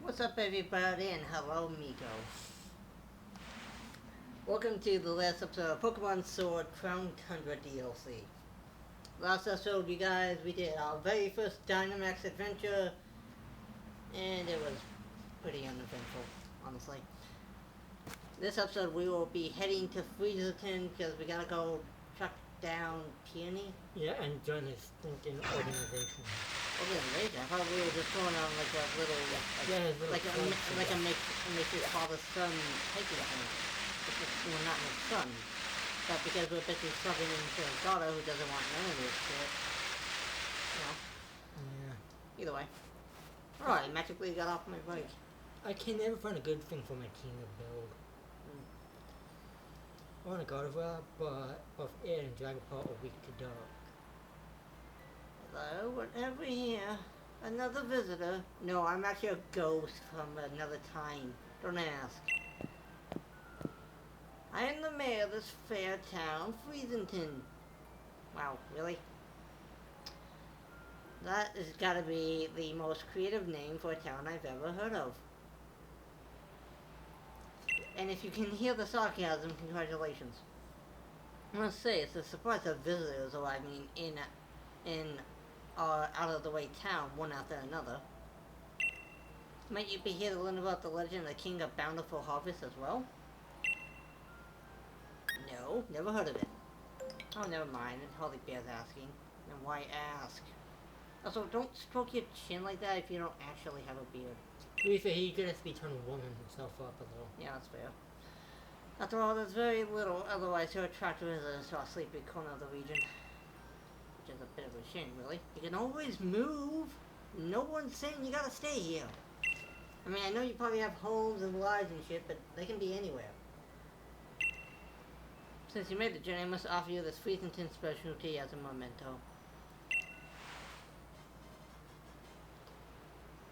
What's up, everybody, and hello, Miko. Welcome to the last episode of Pokemon Sword Crown Tundra DLC. Last episode, you guys, we did our very first Dynamax adventure, and it was pretty uneventful, honestly. This episode, we will be heading to Freezerton because we gotta go track down Peony. Yeah, and join this stinking organization. Organization? I thought we were just going on like a little, like a make your father's son hiking thing. Well, not his son, but because we're basically subbing into his daughter who doesn't want none of this shit. You know. Yeah. Either way. Alright, magically got off my bike. I can never find a good thing for my team to build. I want a Gardevoir, but both Air and Dragapult are weak to dark. Hello, whatever here. Another visitor. No, I'm actually a ghost from another time. Don't ask. I am the mayor of this fair town, Freezington. Wow, really? That has gotta be the most creative name for a town I've ever heard of. And if you can hear the sarcasm, congratulations. I must say, it's a surprise that visitors arriving in our out-of-the-way town, one after another. Might you be here to learn about the legend of the King of Bountiful Harvest as well? No, never heard of it. Oh, never mind. It hardly bears asking. And why ask? Also, don't stroke your chin like that if you don't actually have a beard. To be fair, he could have to be turning warming himself up a little. Yeah, that's fair. After all, there's very little otherwise to attract visitors to our sleepy corner of the region. Which is a bit of a shame, really. You can always move. No one's saying you gotta stay here. I mean, I know you probably have homes and lives and shit, but they can be anywhere. Since you made the journey, I must offer you this Freezington specialty as a memento.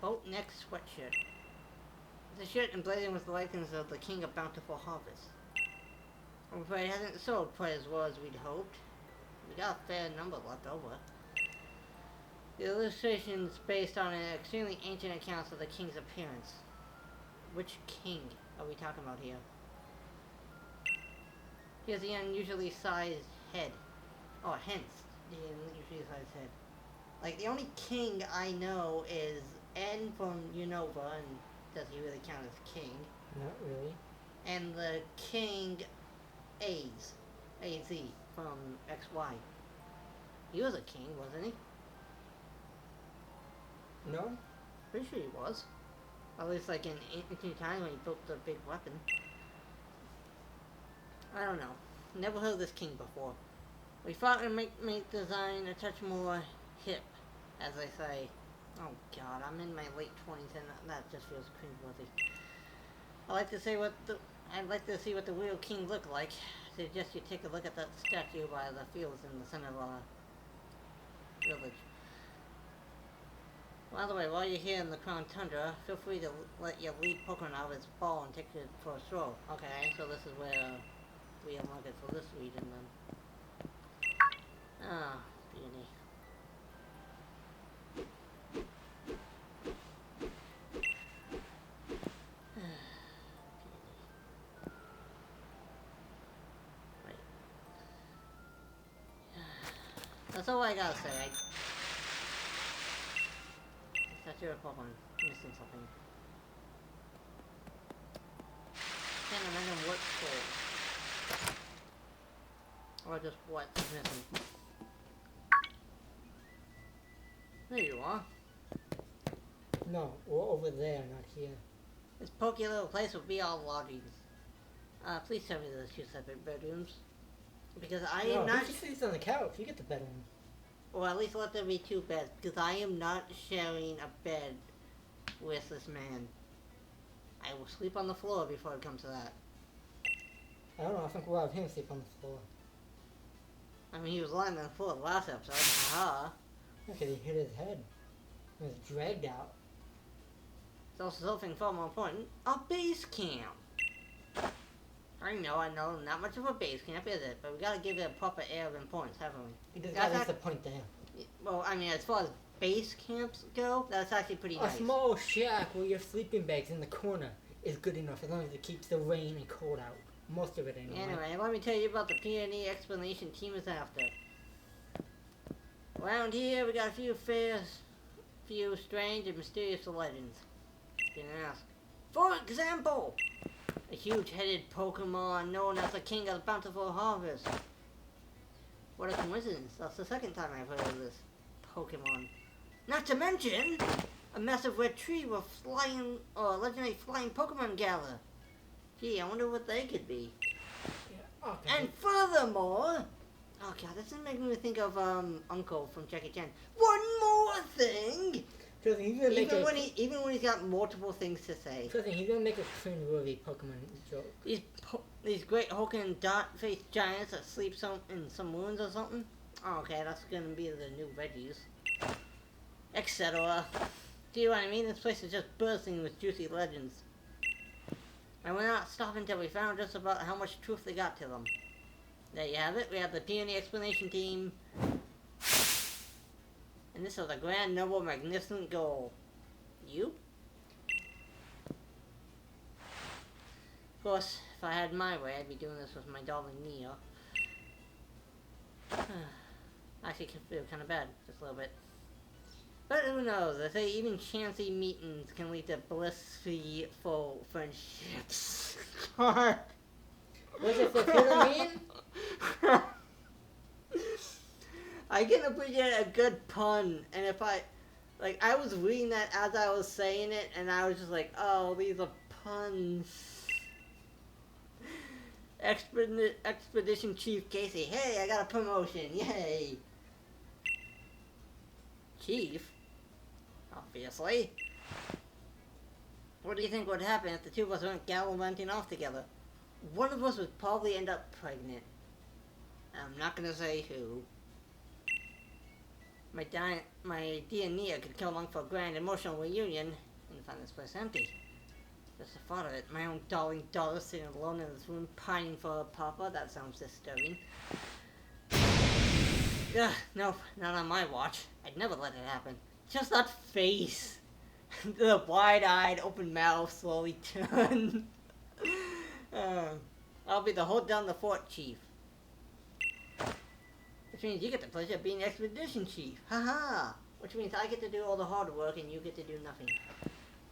Boat neck sweatshirt. It's a shirt emblazoned with the likeness of the King of Bountiful Harvest. I'm afraid it hasn't sold quite as well as we'd hoped. We got a fair number left over. The illustration is based on an extremely ancient account of the king's appearance. Which king are we talking about here? He has the unusually sized head. Oh, hence the unusually sized head. Like, the only king I know is N from Unova, and does he really count as king? Not really. And the King AZ from XY. He was a king, wasn't he? No? Pretty sure he was. At least like in ancient times when he built the big weapon. I don't know. Never heard of this king before. We thought we'd make design a touch more hip, as they say. Oh god, I'm in my late 20s and that just feels cringeworthy. I'd like to see what the real king looked like. I suggest you take a look at that statue by the fields in the center of our village. By the way, while you're here in the Crown Tundra, feel free to let your lead Pokemon out of its ball and take it for a stroll. Okay, so this is where we unlock it for this region then. Ah, beauty. That's all I gotta say. That's your Pokemon. I'm missing something. Can't imagine what for. Or just what's missing. There you are. No, we're over there, not here. This pokey little place will be all lodgings. Please tell me there's 2 separate bedrooms. Because I am not... He sleeps on the couch. You get the bedroom. Or at least let there be 2 beds. Because I am not sharing a bed with this man. I will sleep on the floor before it comes to that. I don't know. I think we'll have him sleep on the floor. I mean, he was lying on the floor the last episode. Haha. Because he hit his head. He was dragged out. There's also something far more important. A base camp. I know, not much of a base camp, is it? But we gotta give it a proper air of importance, haven't we? He does got at least a point there. Well, I mean, as far as base camps go, that's actually pretty A nice. small shack where your sleeping bag's in the corner is good enough as long as it keeps the rain and cold out. Most of it anyway. Anyway, let me tell you about the PNE explanation team is after. Around here, we got a few strange and mysterious legends. Didn't ask. For example, a huge-headed Pokemon known as the King of the Bountiful Harvest. What a coincidence! That's the second time I've heard of this Pokemon. Not to mention, a massive red tree with legendary flying Pokemon gather. Gee, I wonder what they could be. Yeah, okay. And furthermore, oh god, this is making me think of Uncle from Jackie Chan. One more thing. Trust me, he's gonna make Even when he's got multiple things to say. Trust me, he's gonna make a cringe-worthy Pokemon joke. These great hulking dot-faced giants that sleep in some ruins or something. Oh, okay, that's gonna be the new veggies, etc. Do you know what I mean? This place is just bursting with juicy legends. And we're not stopping till we found just about how much truth they got to them. There you have it. We have the PNE explanation team. And this is a grand, noble, magnificent goal. You? Of course, if I had my way, I'd be doing this with my darling Nia. Actually, can feel kind of bad, just a little bit. But who knows? I say even chancy meetings can lead to blissful friendships. Was it for Halloween? I can appreciate a good pun, and if I was reading that as I was saying it, and I was just like, oh, these are puns. Expedition Chief Casey, hey, I got a promotion, yay. Chief? Obviously. What do you think would happen if the two of us went gallivanting off together? One of us would probably end up pregnant. I'm not gonna say who. My dear Nia could come along for a grand emotional reunion and find this place empty. Just the thought of it, my own darling daughter sitting alone in this room pining for her papa, that sounds disturbing. Ugh, nope, not on my watch. I'd never let it happen. Just that face. The wide-eyed, open mouth slowly turn. I'll be the hold down the fort chief. Which means you get the pleasure of being the expedition chief. Haha! Which means I get to do all the hard work and you get to do nothing.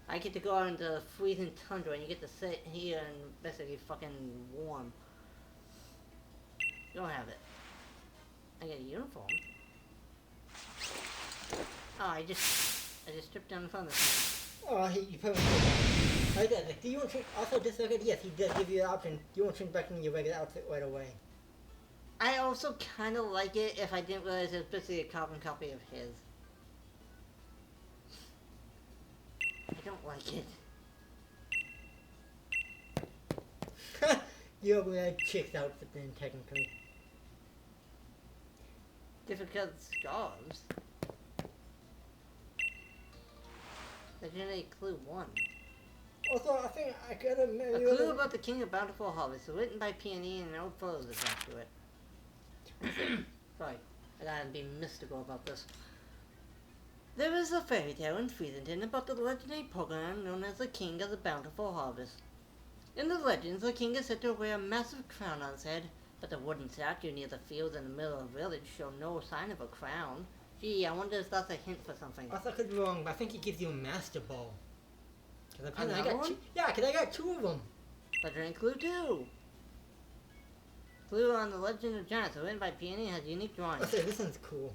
I get to go out into the freezing tundra and you get to sit here and basically fucking warm. You don't have it. I get a uniform. Oh, I just stripped down in front of this Oh, you probably I did. Like, do you want to change? Also, just like yes, he does give you the option. Do you want to change back into your regular outfit right away? I also kind of like it if I didn't realize it's basically a carbon copy of his. I don't like it. You have a chick's outfit then, technically. Difficult scarves. Legendary Clue 1. Also, I think I could have A clue about the King of Bountiful Harvest, written by PNE and no photos attached to it. Sorry, I gotta be mystical about this. There is a fairy tale in Freezington about the legendary Pokemon known as the King of the Bountiful Harvest. In the legends, the king is said to wear a massive crown on his head, but the wooden statue near the fields in the middle of the village show no sign of a crown. Gee, I wonder if that's a hint for something. Also, I could be wrong, but I think he gives you a Master Ball. Cause apparently Another I got one? two. Yeah, because I got two of them. Legendary Clue 2! Clue on the Legend of Giants, written by PNE, has unique drawings. Okay, this one's cool.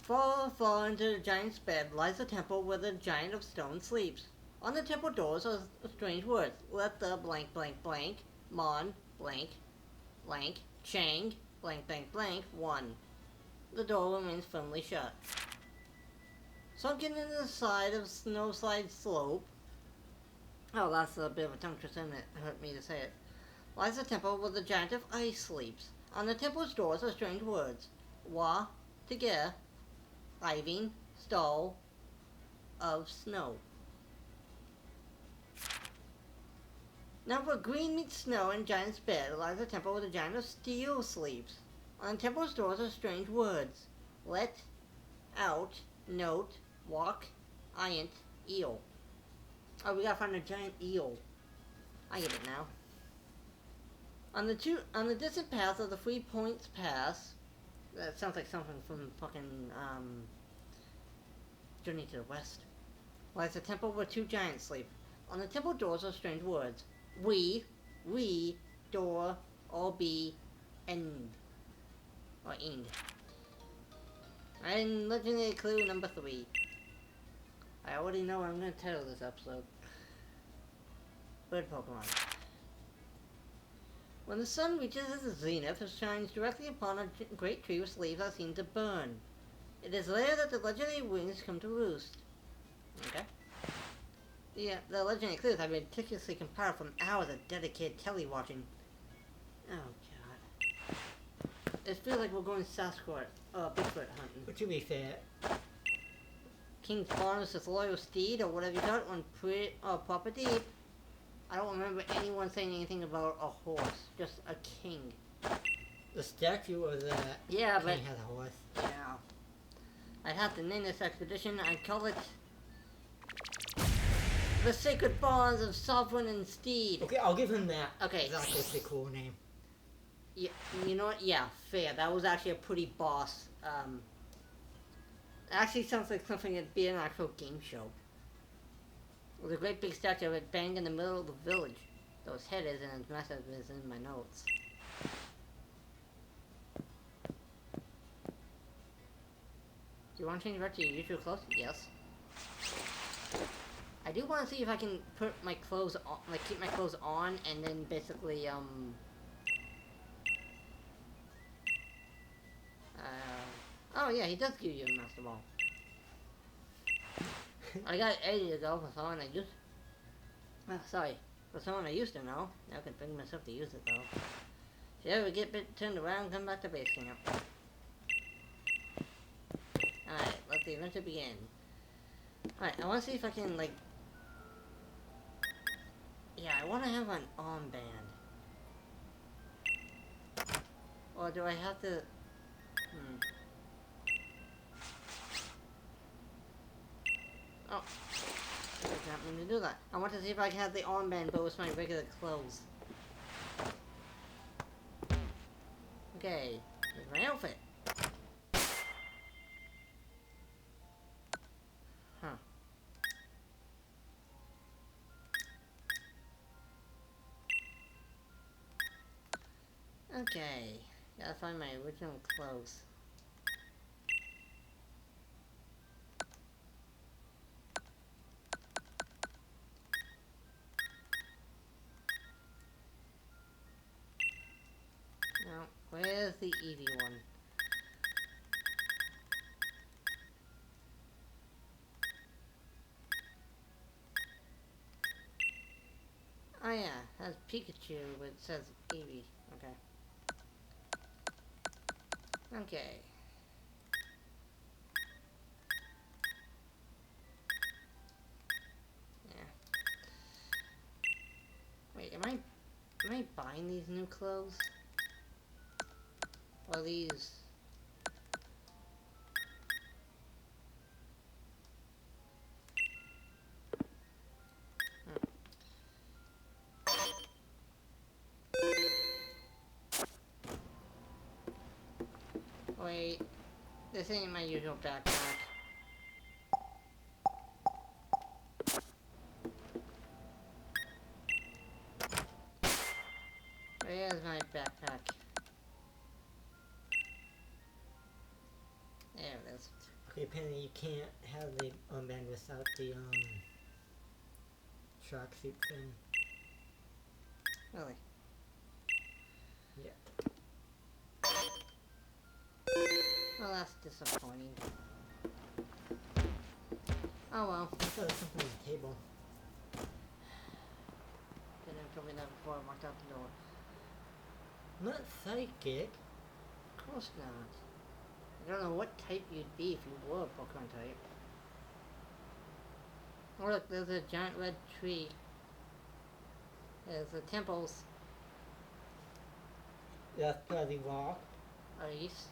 Far into the giant's bed lies a temple where the giant of stone sleeps. On the temple doors are strange words. Let the blank blank blank, Mon, blank, blank, Chang, blank blank blank, 1. The door remains firmly shut. Sunken in the side of Snowslide Slope. Oh, that's a bit of a tongue twister, and it hurt me to say it. Lies a temple where the giant of ice sleeps. On the temple's doors are strange words. Wa, Tigere, Iving, Stall, of Snow. Now where green meets snow in Giant's bed lies a temple where the giant of steel sleeps. On the temple's doors are strange words. Let out, note, walk, iant, eel. Oh, we gotta find a giant eel. I get it now. On the distant path of the 3 points pass, that sounds like something from fucking Journey to the West, lies a temple where 2 giants sleep. On the temple doors are strange words: we, door, or be, end, or end. And legendary clue number 3. I already know what I'm gonna title this episode. Bird Pokemon. When the sun reaches its zenith, it shines directly upon a great tree whose leaves are seen to burn. It is there that the legendary wings come to roost. Okay. The legendary clues have been meticulously compiled from hours of dedicated tele-watching. Oh god. It feels like we're going Sasquatch, Bigfoot hunting. But to be fair, King Farnus' his loyal steed, or whatever you got on Proper Deep. I don't remember anyone saying anything about a horse, just a king. the statue of the Yeah, but king has a horse. yeah, I'd have to name this expedition. I'd call it the Sacred Bonds of Sovereign and Steed. Okay, I'll give him that. Okay. That's actually a cool name. Yeah, you know what? Yeah, fair. That was actually a pretty boss. Actually sounds like something that'd be an actual game show. With a great big statue of it banged in the middle of the village. Though its head isn't as massive as in my notes. Do you want to change back to your usual clothes? Yes. I do want to see if I can put my clothes on, like keep my clothes on, and then basically, oh yeah, he does give you a Master Ball. I got 80 to go for someone I used. Sorry, for someone I used to know. Now I can bring myself to use it though. If you ever get bit turned around, come back to base camp. Alright, let the adventure begin. Alright, I want to see if I can, like... Yeah, I want to have an armband. Or do I have to... Oh. I did not mean to do that. I want to see if I can have the armband, but with my regular clothes. Okay, here's my outfit. Huh. Okay, gotta find my original clothes. Now, where's the Eevee one? Oh yeah, that's Pikachu, but it says Eevee. Okay. Okay. Yeah. Wait, am I buying these new clothes? Or these? Wait, this ain't my usual backpack. Where's my backpack? There it is. Okay, apparently you can't have the armband without the shark suit thing. Really? Yeah. Well, that's disappointing. Oh well. I thought there was something on the table. Didn't have told me that before I walked out the door. I'm not psychic. Of course not. I don't know what type you'd be if you were a Pokemon type. Oh look, there's a giant red tree. There's the temples. That's probably rock. Ice.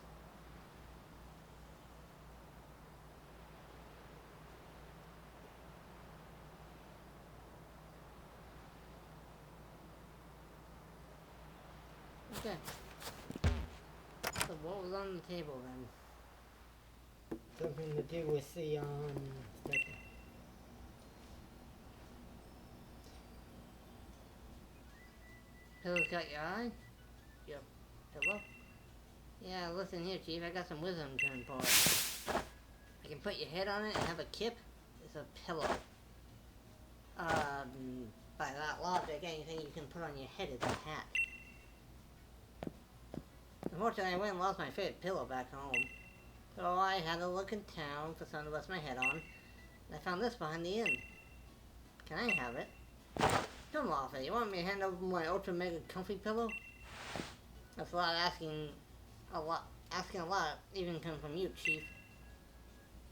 Okay. So what was on the table then? Something to do with the second. Pillow's got your eye? Your pillow? Yeah, listen here, Chief. I got some wisdom to impart. I can put your head on it and have a kip. It's a pillow. By that logic, anything you can put on your head is a hat. Unfortunately, I went and lost my favorite pillow back home. So I had to look in town for something to rest my head on. And I found this behind the inn. Can I have it? Don't laugh at it. You want me to hand over my ultra mega comfy pillow? That's a lot asking a lot, even coming from you, Chief.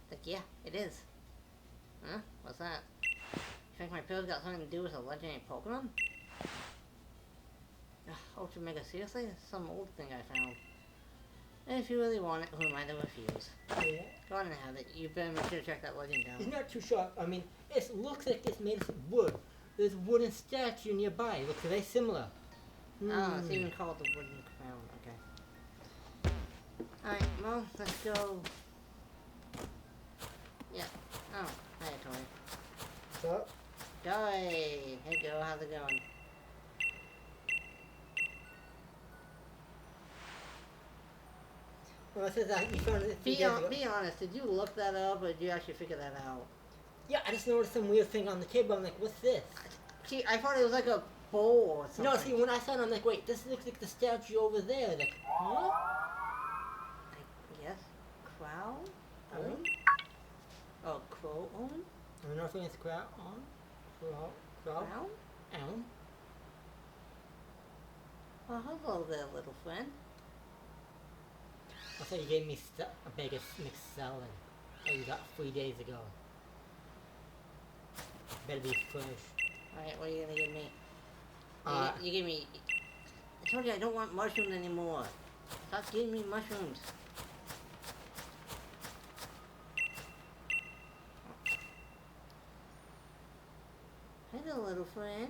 Like, yeah, it is. Huh? What's that? You think my pillow's got something to do with a legendary Pokemon? Ugh, ultra mega, seriously? It's some old thing I found. And if you really want it, who am I to refuse? Yeah. Go on and have it. You better make sure to track that legend down. It's not too sharp. I mean, it looks like it's made of wood. There's a wooden statue nearby. It looks very similar. Oh, it's even called the Wooden Crown. Okay. Alright, well, let's go. Yeah. Oh, hi, Tori. So, Joey! Hey, Joe, how's it going? well, it says that you found it a few days ago. Be honest, did you look that up or did you actually figure that out? Yeah, I just noticed some weird thing on the table. I'm like, what's this? See, I thought it was like a bowl or something. No, see, when I saw it, I'm like, wait, this looks like the statue over there. Like, huh? I guess. Crow? Own? Oh, crow own? I don't know if it's crow on. Crow. Crown? Own. Oh, hello there, little friend. I thought you gave me a bag of mixed salad that you got 3 days ago. Better be fresh. Alright, what are you gonna give me? Uh, You give me... I told you I don't want mushrooms anymore. Stop giving me mushrooms. Hello, little friend.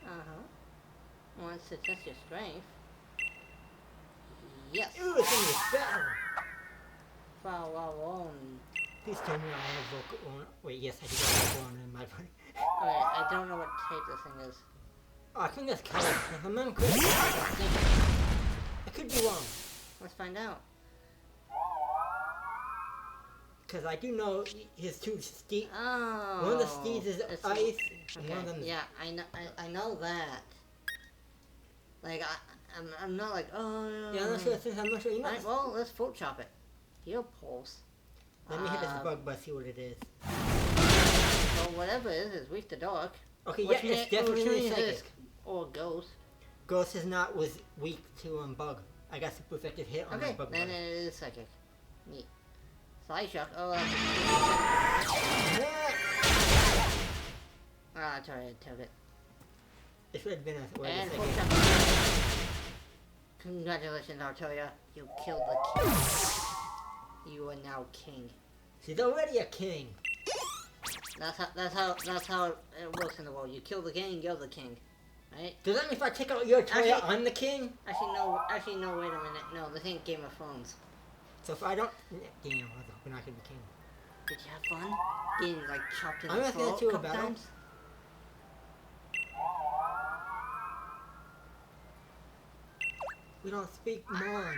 Uh-huh. Wants to test your strength. Yes. Ooh, it's in your spell. Wow. Please tell me I have a vocal on. Wait, yes, I do have a vocal on in my body. Alright, I don't know what type this thing is. Oh, I think that's color. If I'm not correct, I could be wrong. Let's find out. Because I do know his two steeds. Oh. One of the steeds is it's- ice, and one of Okay, them is... yeah, I know that. Like, I'm not like, oh. Yeah, I'm not sure. Since I'm not sure. You know, Alright, well, let's Photoshop chop it. Heal pulse. let me hit this bug buzz, see what it is. So whatever it is weak to dark. Okay, yeah, Which it's means definitely it's psychic. or ghost. Ghost is not was weak to bug. I got super effective hit on Okay, my bug then buzz. it is psychic. Neat. Psyshock. Oh, that's sorry, I took it. It should have been a word And of Photoshop. psychic. Congratulations, Artoria. You killed the king. You are now king. She's already a king. That's how it works in the world. You kill the king, you're the king, right? Does that mean if I take out your Toya, Actually- I'm the king? Actually, no. Wait a minute. No, this ain't Game of Thrones. So if I don't... Damn, I was hoping I could be king. Did you have fun? Getting like chopped in I'm the asking throat that you a a couple battle. times? We don't speak Mon.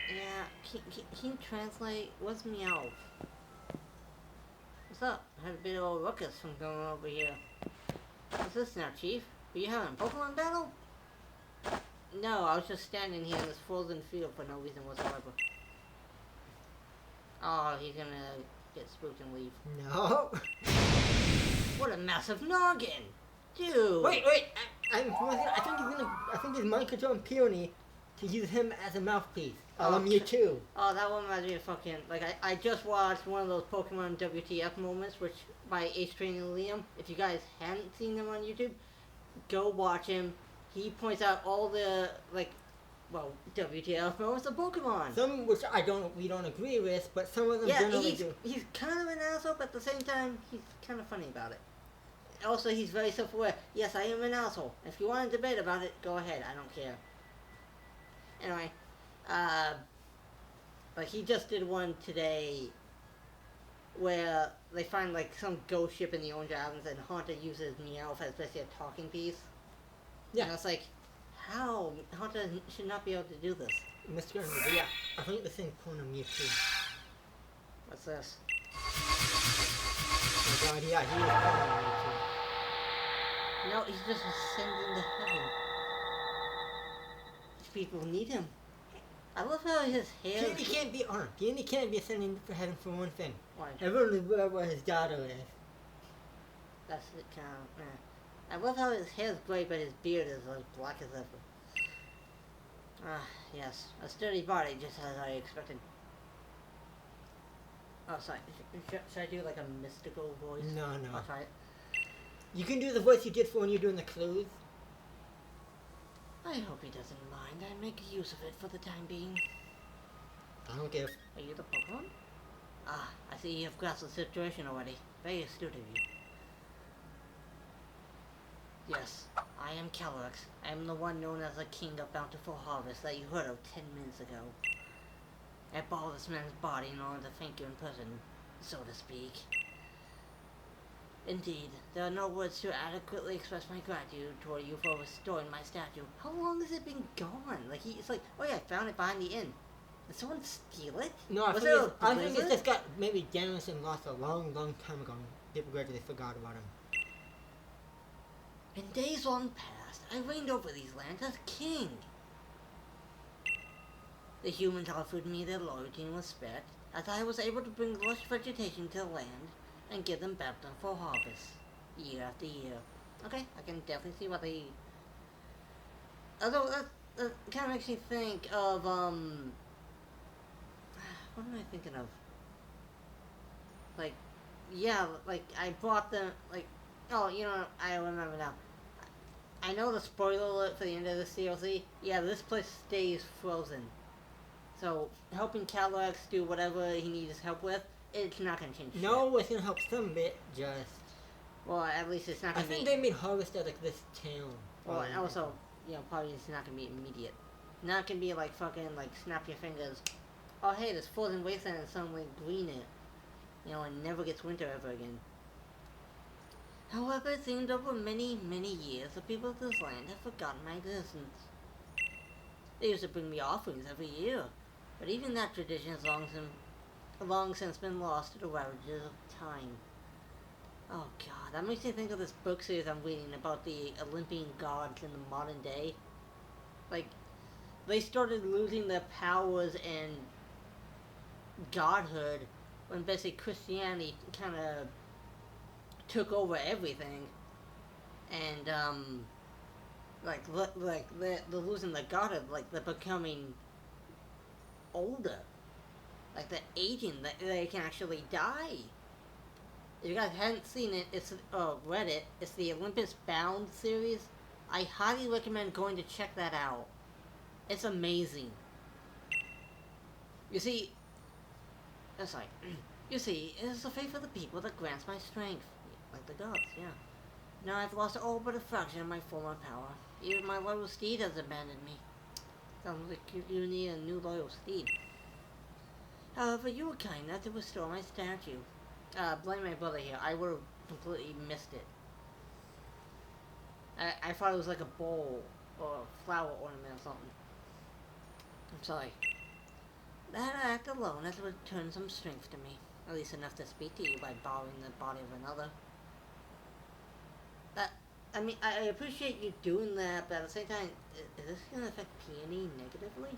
Yeah. Can you translate? What's Meowth? What's up? I had a bit of a ruckus from going over here. What's this now, Chief? Are you having a Pokemon battle? No, I was just standing here in this frozen field for no reason whatsoever. Oh, he's gonna get spooked and leave. No. What a massive noggin! Dude! Wait. I think he's mind controlling Peony to use him as a mouthpiece. Oh, You too. Oh, that one reminds me of fucking... Like, I just watched one of those Pokemon WTF moments, which by Ace Training Liam. If you guys hadn't seen them on YouTube, go watch him. He points out all the, like, well, WTF moments of Pokemon. Some which we don't agree with, but some of them Yeah, generally do. he's kind of an asshole, but at the same time, he's kind of funny about it. also he's very self-aware. Yes, I am an asshole. If you want to debate about it, go ahead. I don't care. Anyway, like he just did one today where they find like some ghost ship in the Orange Islands and Haunter uses Meowth as basically a talking piece. Yeah. And it's like, how? Haunter should not be able to do this. Mr. Underwood, yeah. I think the same clone of Mewtwo. What's this? Oh god, yeah, he is clone of Mewtwo. No, he's just ascending to heaven. These people need him. I love how his hair... Peony can't be armed. Peony can't be ascending for heaven for one thing. Why? Everyone knows where his daughter is. That's it, kind of... I love how his hair's gray, but his beard is as black as ever. Ah, yes. A sturdy body, just as I expected. Oh, sorry. Should I do like a mystical voice? No. I'll try it. You can do the voice you did for when you're doing the clues. I hope he doesn't mind. I make use of it for the time being. I don't care. Are you the Pokemon? Ah, I see you have grasped the situation already. Very astute of you. Yes, I am Calyrex. I am the one known as the King of Bountiful Harvest that you heard of 10 minutes ago. I borrowed this man's body in order to thank you in person, so to speak. Indeed, there are no words to adequately express my gratitude toward you for restoring my statue. How long has it been gone? Like, it's like, oh yeah, I found it behind the inn. Did someone steal it? No, I think it just got maybe damaged and lost a long time ago. People gradually forgot about him. In days long past, I reigned over these lands as king. The humans offered me their loyalty and respect, as I was able to bring lush vegetation to the land and give them bountiful harvest, year after year. Okay, I can definitely see what they... Although, that kind of makes me think of, what am I thinking of? Like, yeah, like, I brought them, like, oh, you know, I remember now. I know the spoiler alert for the end of this DLC. Yeah, this place stays frozen. So, helping Calyrex do whatever he needs help with, it's not gonna change No, shit. it's gonna help some bit, just... Well, at least it's not I gonna be... think they made Harvest out of this town. Well, and also, you know, probably it's not gonna be immediate. Not gonna be like fucking, like, snap your fingers. Oh, hey, this frozen wasteland is suddenly green it. You know, and never gets winter ever again. However, it seems over many, many years, the people of this land have forgotten my existence. They used to bring me offerings every year, but even that tradition has long since been lost to the ravages of time. Oh god, that makes me think of this book series I'm reading about the Olympian gods in the modern day. Like, they started losing their powers and godhood when basically Christianity kind of took over everything, and like they're losing their godhood, like they're becoming older, like they're aging, they can actually die. If you guys hadn't seen it, it's read it. It's the Olympus Bound series. I highly recommend going to check that out. It's amazing. You see, that's like, you see, it is the faith of the people that grants my strength. Like the gods, yeah. Now I've lost all but a fraction of my former power. Even my loyal steed has abandoned me. Sounds like you need a new loyal steed. However, you were kind enough to restore my statue. Blame my brother here. I would have completely missed it. I thought it was like a bowl or a flower ornament or something. I'm sorry. That act alone has returned some strength to me. At least enough to speak to you by borrowing the body of another. I mean, I appreciate you doing that, but at the same time, is this gonna affect Peony negatively?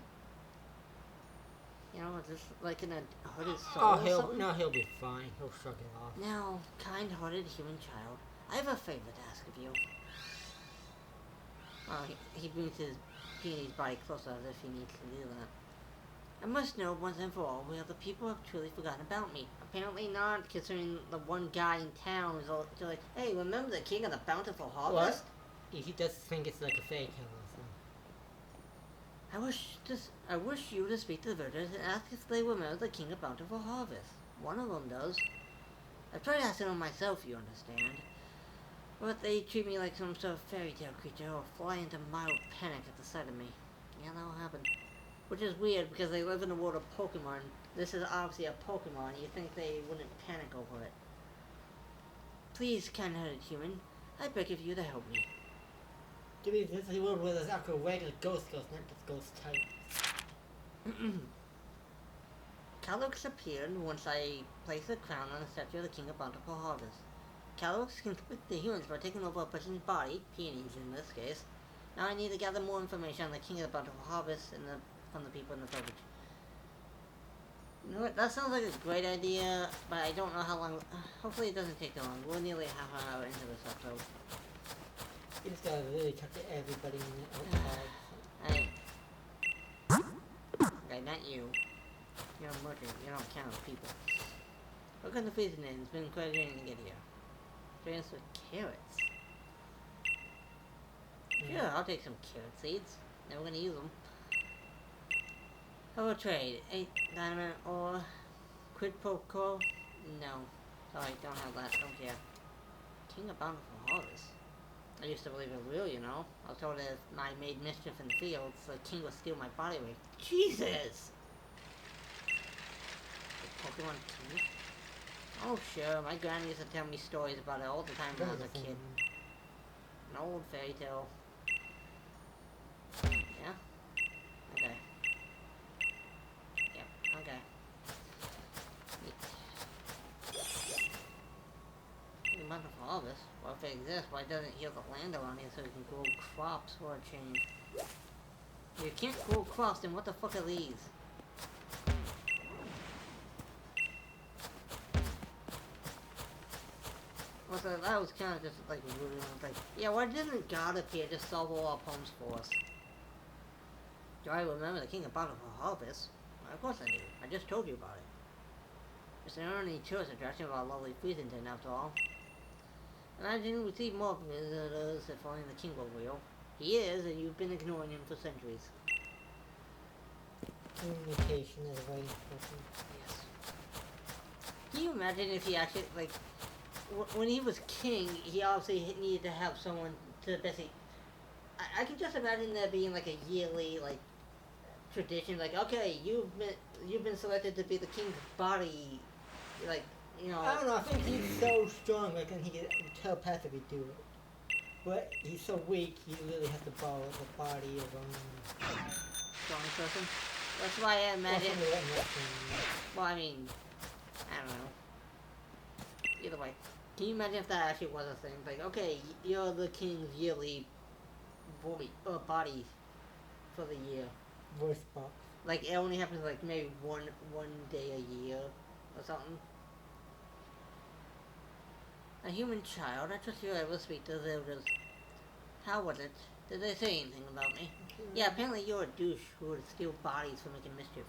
You know, is this like gonna hurt his soul or something? He'll be fine. He'll shrug it off. Now, kind-hearted human child, I have a favor to ask of you. He brings his Peony's body closer as if he needs to do that. I must know once and for all whether the people have truly forgotten about me. Apparently not, considering the one guy in town is all like, hey, remember the king of the bountiful harvest? What? He does think it's like a fake so. I wish you to speak to the villagers and ask if they remember the king of bountiful harvest. One of them does. I've tried asking him myself, you understand. But they treat me like some sort of fairy tale creature or fly into mild panic at the sight of me. Yeah, that'll happen. Which is weird because they live in the world of Pokemon. This is obviously a Pokemon. You think they wouldn't panic over it. Please, kind-hearted human, I beg of you to help me. Jimmy, this is a world where there's actual regular ghosts, not just ghost type. Calyx appeared once I placed the crown on the statue of the King of Bountiful Harvest. Calyx can conflict the humans by taking over a person's body, peonies in this case. Now I need to gather more information on the King of the Bountiful Harvest and from the people in the village. You know what, that sounds like a great idea, but I don't know how long. Hopefully it doesn't take too long. We're nearly half an hour into this episode. You just gotta really talk to everybody outside. Okay, not you. You're a merchant. You don't count people. Look at the freezing in. It's been quite a journey to get here. Experience with carrots. Sure, I'll take some carrot seeds. Never gonna use them. Hello trade. 8 diamond or quid pro quo? No. Sorry, don't have that. Don't care. King of Bountiful Harvest. I used to believe it real, you know. I was told that if I made mischief in the fields, the king would steal my body away. Jesus! The Pokemon King? Oh sure, my granny used to tell me stories about it all the time when I was a kid. An old fairy tale. Yeah? Okay. Yep, okay. King Bountiful Harvest? Well, if it exists, why doesn't it heal the land around here so we can grow crops for a change? If you can't grow crops, then what the fuck are these? Also, that was kind of just like rude. Like, yeah, why didn't God appear to solve all our problems for us? Do I remember the King of Bountiful Harvest? Well, of course I do. I just told you about it. It's an only tourist attraction of our lovely Freezington, after all. Imagine we see more visitors if only the king were real. He is, and you've been ignoring him for centuries. Communication is very important. Yes. Can you imagine if he actually, like, when he was king, he obviously needed to have someone to basically... I can just imagine there being, like, a yearly, like, tradition, like, okay, you've been selected to be the king's body, like, you know... I don't know, I think he's so strong, like, and he can telepathically do it. But he's so weak, he really has to borrow the body of strong person? That's why I imagine... Well, I mean, I don't know. Either way. Can you imagine if that actually was a thing? Like, okay, you're the king's yearly body for the year. Voice box. Like, it only happens like maybe one day a year or something. A human child? I trust you ever speak to the villagers. How was it? Did they say anything about me? Yeah, apparently you're a douche who would steal bodies for making mischief.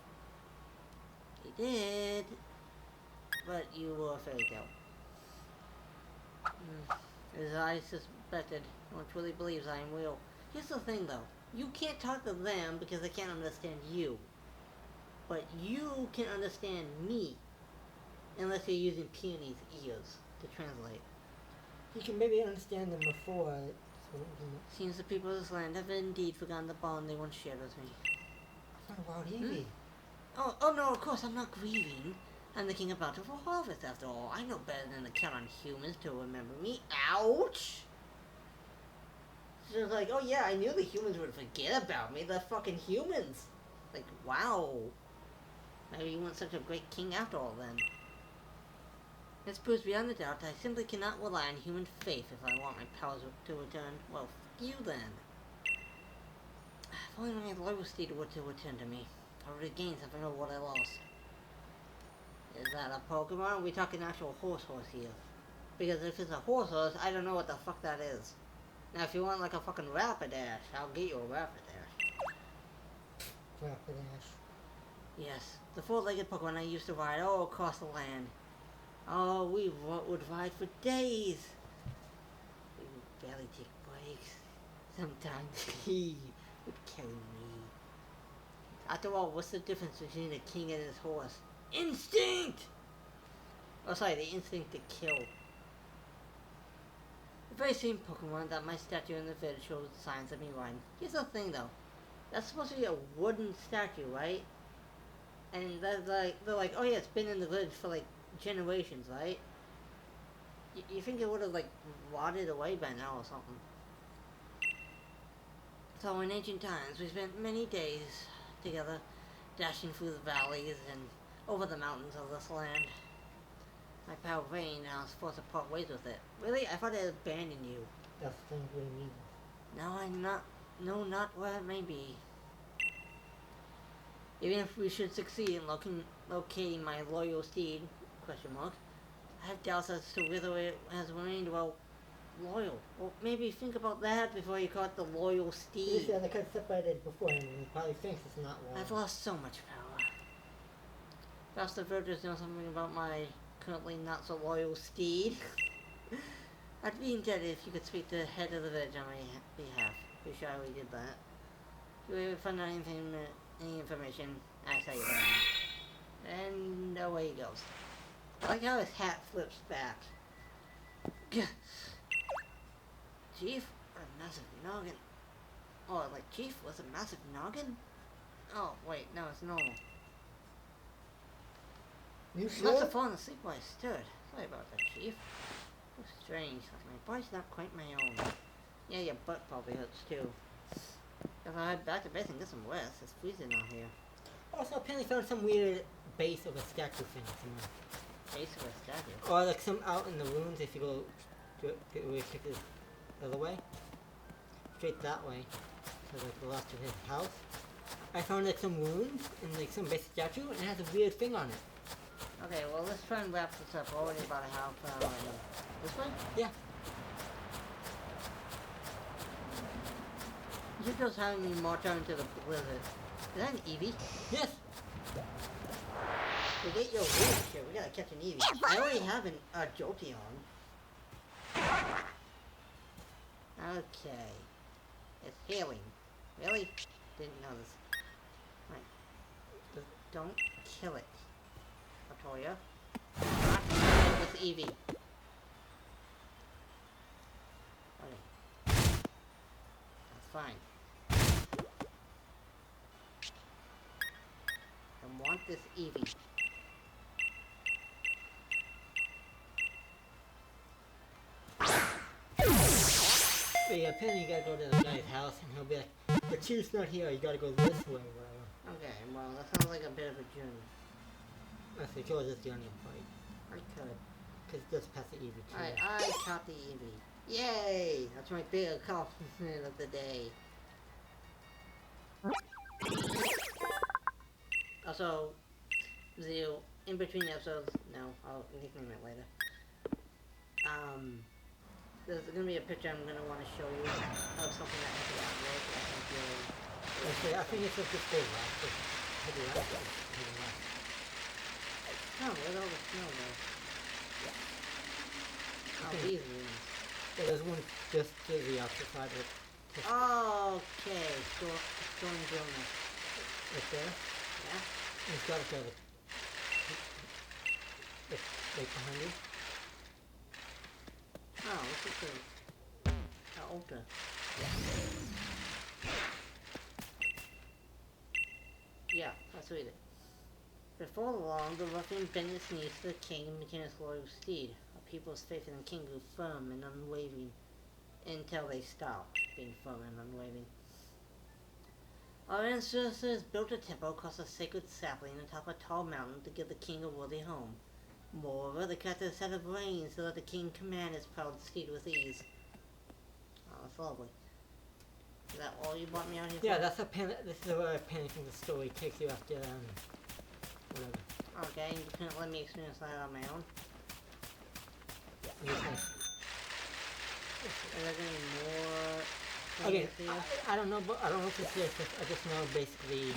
They did. But you were a fairy tale. As I suspected, no one truly believes I am real. Here's the thing though, you can't talk to them because they can't understand you. But you can understand me, unless you're using Peony's ears to translate. You can maybe understand them before. Seems the people of this land have indeed forgotten the bond they once shared with me. Wow, Evie. Oh no, of course I'm not grieving. I'm the king of Bountiful Harvest, after all. I know better than to count on humans to remember me. Ouch! So it's like, oh yeah, I knew the humans would forget about me. The fucking humans! Like, wow. Maybe you weren't such a great king after all, then. This proves beyond a doubt that I simply cannot rely on human faith if I want my powers to return. Well, f*** you then. If only my loyalty were to return to me, I would regain something of what I lost. Is that a Pokemon? Or are we talking actual horse here? Because if it's a horse, I don't know what the fuck that is. Now, if you want like a fucking Rapidash, I'll get you a Rapidash. Rapidash. Yes, the four-legged Pokemon I used to ride all across the land. Oh, we would ride for days. We would barely take breaks. Sometimes he would carry me. After all, what's the difference between a king and his horse? Instinct! Oh, sorry, the instinct to kill. very same Pokemon that my statue in the village shows signs of me riding. Here's the thing though. That's supposed to be a wooden statue, right? And they're like, oh yeah, it's been in the village for like generations, right? You think it would have like rotted away by now or something. So in ancient times, we spent many days together, dashing through the valleys and over the mountains of this land. My pal Vayne now is forced to part ways with it. Really? I thought it had abandoned you. That's the thing we mean. Now I know not where it may be. Even if we should succeed in locating my loyal steed, question mark, I have doubts as to whether it has remained, well, loyal. Well, maybe think about that before you call it the loyal steed. Yeah, they could have separated beforehand and he probably thinks it's not loyal. I've lost so much power. Perhaps the villagers know something about my currently not so loyal steed. I'd be indebted if you could speak to the head of the village on my behalf. Pretty sure I already did that. If you ever find out any information, I'll tell you that. And away he goes. I like how his hat flips back. Chief? A massive noggin. Oh, like Chief was a massive noggin? Oh, wait, no, it's normal. You Must sure? have fallen asleep while I stood. Sorry about that, Chief. So strange. Like my body's not quite my own. Yeah, your butt probably hurts too. Guess I'll head back to base and get some rest. It's freezing out here. Also, apparently found some weird base of a statue thing somewhere. Base of a statue. Or like some out in the ruins if you go the other way. Straight that way. So like the left of his house. I found like some ruins and like some base statue and it has a weird thing on it. Okay, well let's try and wrap this up. We're already about a half hour in. This way? Yeah. You should just having me march out into the blizzard. Is that an Eevee? Yes! To get your reach here, we gotta catch an Eevee. I already have a Jolteon. Okay. It's healing. Really? Didn't notice. Right. Just don't kill it. Latoya. Not this Eevee. Okay. That's fine. I want this Eevee. But yeah, apparently you gotta go to the guy's house and he'll be like, the chief's not here, you gotta go this way, whatever. Okay, well, that sounds like a bit of a journey. I think you'll just get on your fight. I could. Because it does pass the Eevee too. Alright, I caught the Eevee. Yay! That's my big accomplishment of the day. Also, Zeo, in between episodes, no, I'll nickname it later. There's gonna be a picture I'm gonna want to show you of something that happened out there. I think you'll... Okay, I think it's just this big last. Maybe last. Maybe last. Oh, where'd all the snow go? Oh, Okay. these rooms. Yeah, there's one just to the opposite side of it. Okay, Storm Jonah. Right there. Yeah? And it's got like right behind you. Oh, look at the altar. Yeah, let's read it. Before long, the ruffian bent his knees to the king and became his loyal steed. Our people's faith in the king grew firm and unwavering until they stopped being firm and unwavering. Our ancestors built a temple across a sacred sapling atop a tall mountain to give the king a worthy home. Moreover, they crafted a set of reins so that the king command his proud steed with ease. Oh, that's lovely. Is that all you brought me out here Yeah, for? that's a pen. This is where a penny from the story takes you after whatever. Okay, you couldn't let me experience that on my own. You can- Are there gonna be more Okay, things here? I don't know, but I don't know if it's this. I just know basically.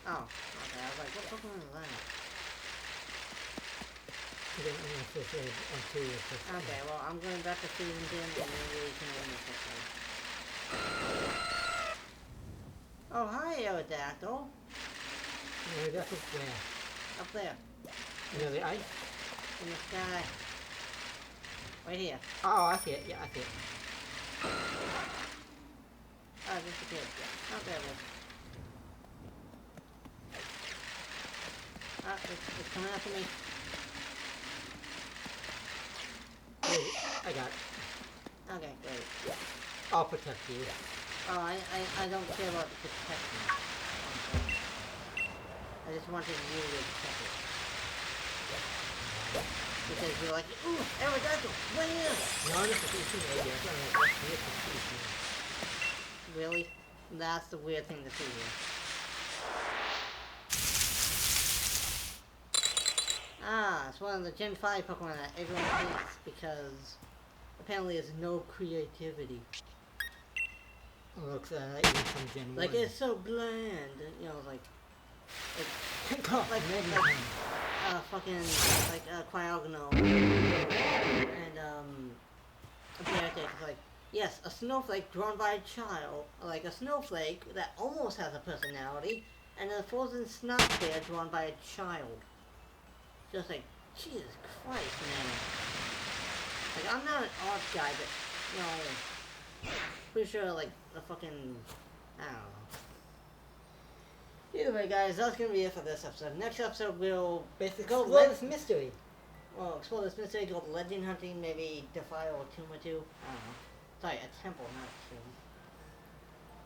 Oh, okay, I was like, what Pokemon is that? I don't know if this is until it's just. Okay, well, I'm going back to season 10 and maybe we can end this one. Oh, hi, Aerodactyl. No, that's just where. Up there, You know the ice. in the sky. Right here. Oh, I see it. Yeah, I see it. Oh, just a kid. Yeah. Oh, there it is. It's coming after me. Wait, I got it. Okay, great. I'll protect you. Oh, I don't care about the protection. I just wanted you to protect it. Because you're like, ooh, Aerodactyl, where? No, it's a decent idea. I don't know what's weird to see. Really? That's the weird thing to see here. Ah, it's one of the Gen 5 Pokemon that everyone hates because apparently there's no creativity. Looks even from Gen 1. Like, it's so bland, you know, like God, like, maybe like time. fucking, like, Cryogonal and, Beartic, like, yes, a snowflake drawn by a child, like a snowflake that almost has a personality, and a frozen snot bear drawn by a child. Just like, Jesus Christ, man. Like, I'm not an art guy, but, you know, pretty sure, like, the fucking, I don't know. Either way, guys, that's gonna be it for this episode. Next episode, we'll Basically, go explore this mystery. well, explore this mystery, go legend hunting, maybe defile a tomb or two. I don't know. Sorry, a temple, not a tomb.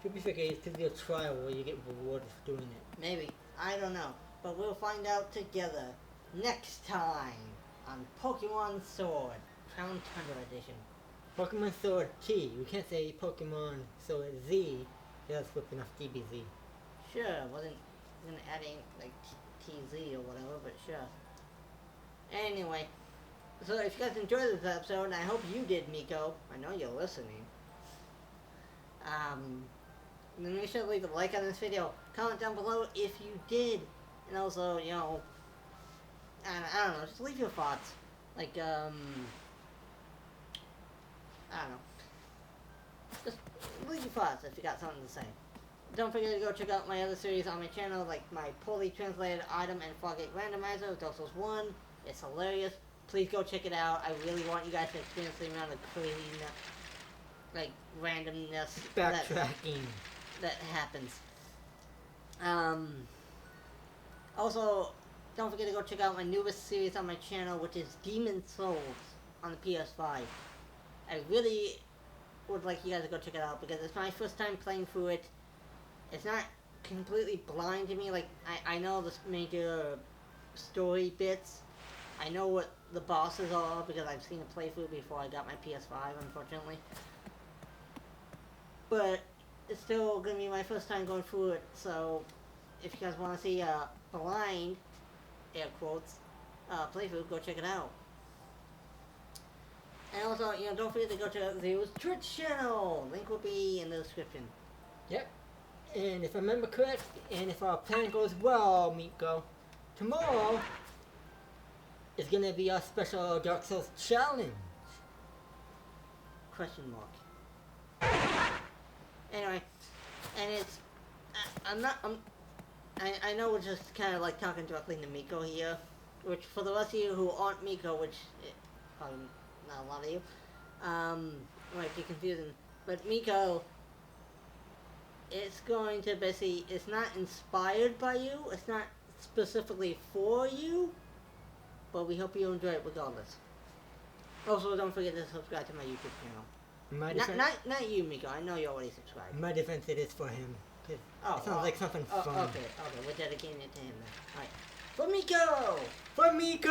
To be fair, it could be a trial where you get rewarded for doing it. Maybe. I don't know. But we'll find out together next time on Pokemon Sword, Crown Tundra Edition. Pokemon Sword T. We can't say Pokemon Sword Z. That's flipping off DBZ. Sure, wasn't gonna add in like TZ or whatever, but sure. Anyway, so if you guys enjoyed this episode, and I hope you did, Miko. I know you're listening. Then make sure to leave a like on this video. Comment down below if you did, and also, you know, I don't know, just leave your thoughts. Like, I don't know. Just leave your thoughts if you got something to say. Don't forget to go check out my other series on my channel, like my poorly translated item and Fargate Randomizer with Dark Souls 1. It's hilarious. Please go check it out. I really want you guys to experience the amount of crazy, like, randomness Backtracking. that happens. Also, don't forget to go check out my newest series on my channel, which is Demon Souls on the PS5. I really would like you guys to go check it out because it's my first time playing through it. It's not completely blind to me. Like, I know the major story bits. I know what the bosses are because I've seen a playthrough before I got my PS5, unfortunately. But it's still gonna be my first time going through it, so if you guys want to see a blind, air quotes, playthrough, go check it out. And also, you know, don't forget to go check out Zero's Twitch channel. Link will be in the description. Yep. And if I remember correct, and if our plan goes well, Miko, tomorrow is gonna be our special Dark Souls challenge. Question mark. Anyway, and it's, I know we're just kind of like talking directly to Miko here, which for the rest of you who aren't Miko, which probably not a lot of you, might be confusing, but Miko, it's going to basically, it's not inspired by you, it's not specifically for you, but we hope you enjoy it regardless. Also, don't forget to subscribe to my YouTube channel. My Not you, Miko. I know you already subscribed. my defense, it is for him. It sounds like something fun. Okay, we're dedicating it to him then. Alright. For Miko! For Miko!